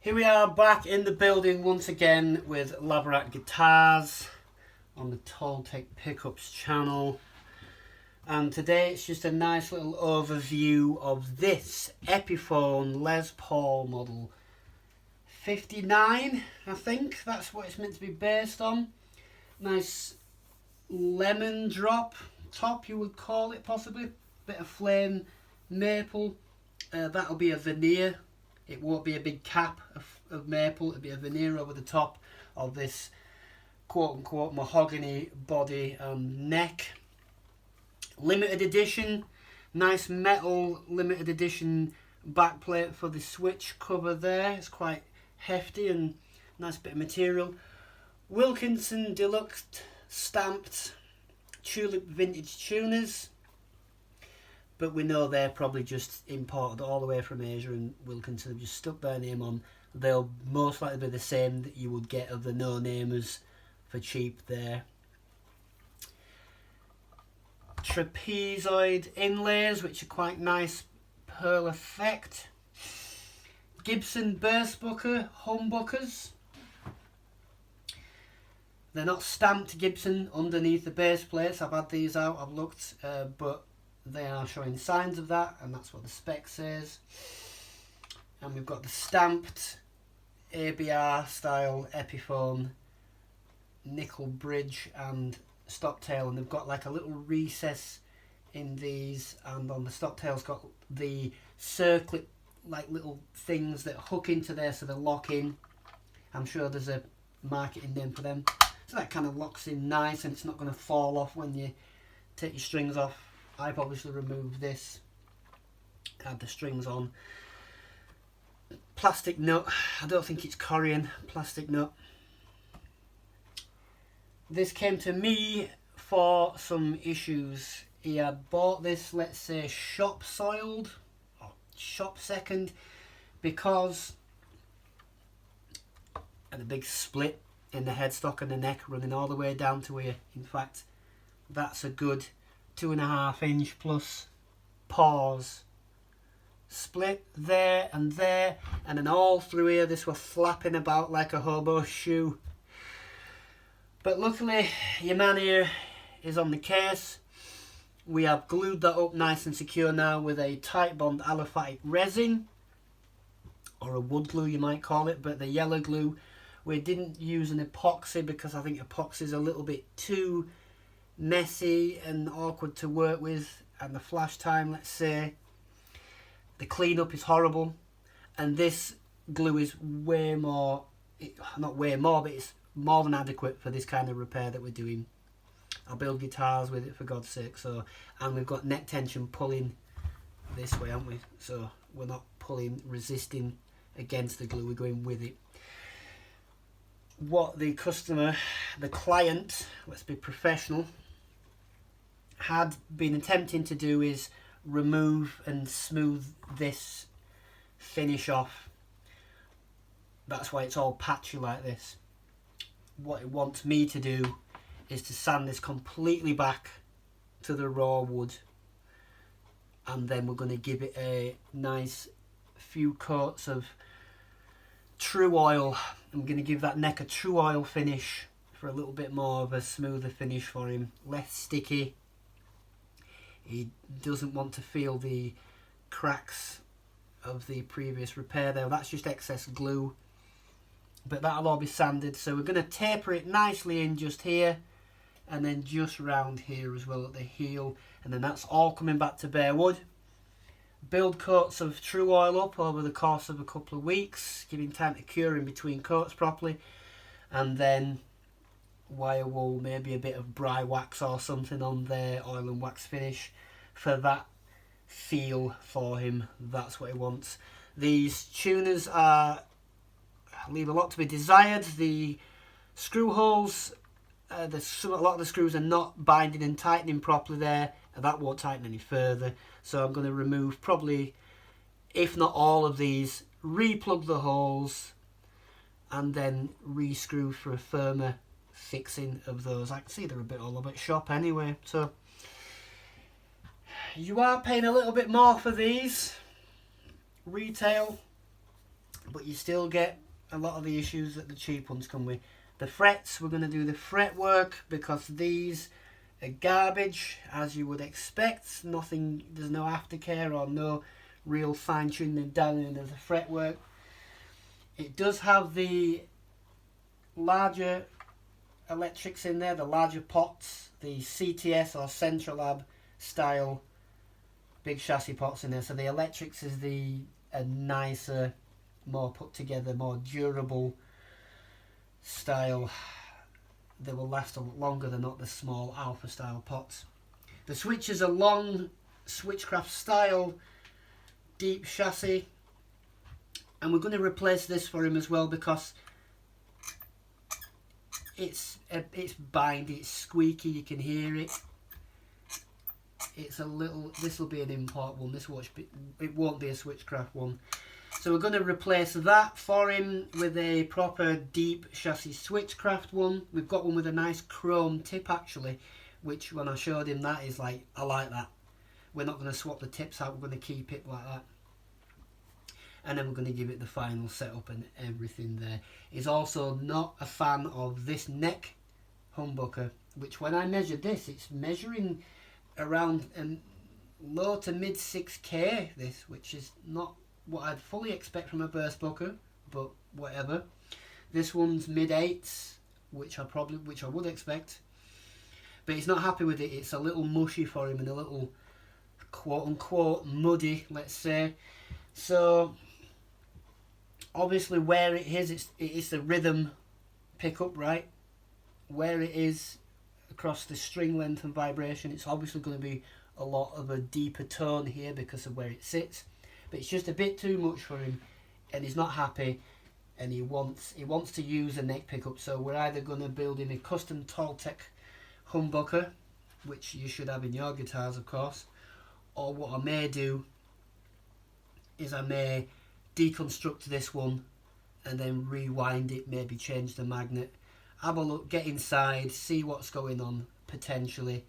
Here we are back in the building once again with Labrat Guitars on the Toltecpickups channel, and today it's just a nice little overview of this Epiphone Les Paul model 59. I think that's what it's meant to be based on. Nice lemon drop top, you would call it, possibly. Bit of flame maple. That'll be a veneer. It won't be a big cap of maple, it'll be a veneer over the top of this quote-unquote mahogany body and neck. Limited edition, nice metal limited edition backplate for the switch cover there. It's quite hefty and nice bit of material. Wilkinson Deluxe stamped tulip vintage tuners. But we know they're probably just imported all the way from Asia, and Wilkinson have just stuck their name on. They'll most likely be the same that you would get of the no-namers for cheap there. Trapezoid inlays, which are quite nice pearl effect. Gibson bassbooker humbuckers. They're not stamped Gibson underneath the bass plates. I've had these out, I've looked, but they are showing signs of that, and that's what the spec says. And we've got the stamped ABR style Epiphone nickel bridge and stop tail, and they've got like a little recess in these, and on the stop tail's got the circlip like little things that hook into there so they lock in. I'm sure there's a marketing name for them. So that kind of locks in nice, and it's not going to fall off when you take your strings off. I've obviously removed this, add the strings on. Plastic nut, I don't think it's Korean, plastic nut. This came to me for some issues. He had bought this, let's say, shop soiled, or shop second, because of the big split in the headstock and the neck running all the way down to here. In fact, that's a good 2.5 inch plus pause split there, and then all through here this were flapping about like a hobo shoe. But luckily your man here is on the case. We have glued that up nice and secure now with a tight bond aliphatic resin, or a wood glue you might call it, but the yellow glue. We didn't use an epoxy because I think epoxy is a little bit too messy and awkward to work with, and the flash time, let's say, the cleanup is horrible, and this glue is way more, not way more, but it's more than adequate for this kind of repair that we're doing. I build guitars with it, for God's sake. So, and we've got neck tension pulling this way, haven't we? So we're not pulling, resisting against the glue, we're going with it. What the customer, the client, let's be professional, had been attempting to do is remove and smooth this finish off. That's why it's all patchy like this. What it wants me to do is to sand this completely back to the raw wood, and then we're going to give it a nice few coats of true oil. I'm going to give that neck a true oil finish for a little bit more of a smoother finish for him, less sticky. He doesn't want to feel the cracks of the previous repair there. That's just excess glue, but that'll all be sanded. So we're going to taper it nicely in just here, and then just round here as well at the heel, and then that's all coming back to bare wood. Build coats of true oil up over the course of a couple of weeks, giving time to cure in between coats properly, and then wire wool, maybe a bit of bry wax or something on there, oil and wax finish for that feel for him. That's what he wants. These tuners leave a lot to be desired. The screw holes, a lot of the screws are not binding and tightening properly there, and that won't tighten any further. So I'm going to remove probably, if not all of these, re-plug the holes, and then re-screw for a firmer fixing of those. I can see they're a bit all over at shop anyway, so you are paying a little bit more for these retail but you still get a lot of the issues that the cheap ones come with. The frets, we're going to do the fret work because these are garbage, as you would expect. Nothing, there's no aftercare or no real fine-tuning down into the fretwork. It does have the larger electrics in there, the larger pots, the CTS or Centralab style big chassis pots in there. So the electrics is a nicer, more put together, more durable style. They will last a lot longer than not the small Alpha style pots. The switches are long Switchcraft style deep chassis, and we're going to replace this for him as well because it's bindy, it's squeaky, you can hear it. It's a little, this will be an import one, it won't be a Switchcraft one. So we're going to replace that for him with a proper deep chassis Switchcraft one. We've got one with a nice chrome tip actually, which when I showed him that is like, I like that. We're not going to swap the tips out, we're going to keep it like that. And then we're going to give it the final setup and everything there. He's also not a fan of this neck humbucker, which when I measured this, it's measuring around low to mid 6K, this, which is not what I'd fully expect from a burst bucker, but whatever. This one's mid 8s, which I would expect, but he's not happy with it. It's a little mushy for him and a little quote unquote muddy, let's say. So obviously where it is the rhythm pickup, right? Where it is across the string length and vibration, it's obviously going to be a lot of a deeper tone here because of where it sits, but it's just a bit too much for him and he's not happy, and he wants to use a neck pickup. So we're either going to build him a custom Toltec humbucker, which you should have in your guitars of course, or what I may do is I may deconstruct this one and then rewind it, maybe change the magnet, have a look, get inside, see what's going on potentially,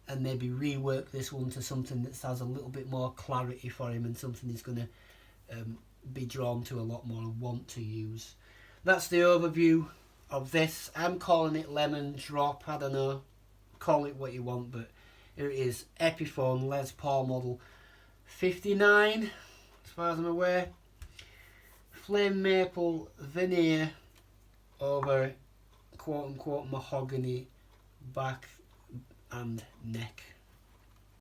and maybe rework this one to something that has a little bit more clarity for him and something he's going to be drawn to a lot more and want to use. That's the overview of this. I'm calling it Lemon Drop, I don't know, call it what you want, but here it is, Epiphone Les Paul model 59 as far as I'm aware. Flame maple veneer over quote unquote mahogany back and neck.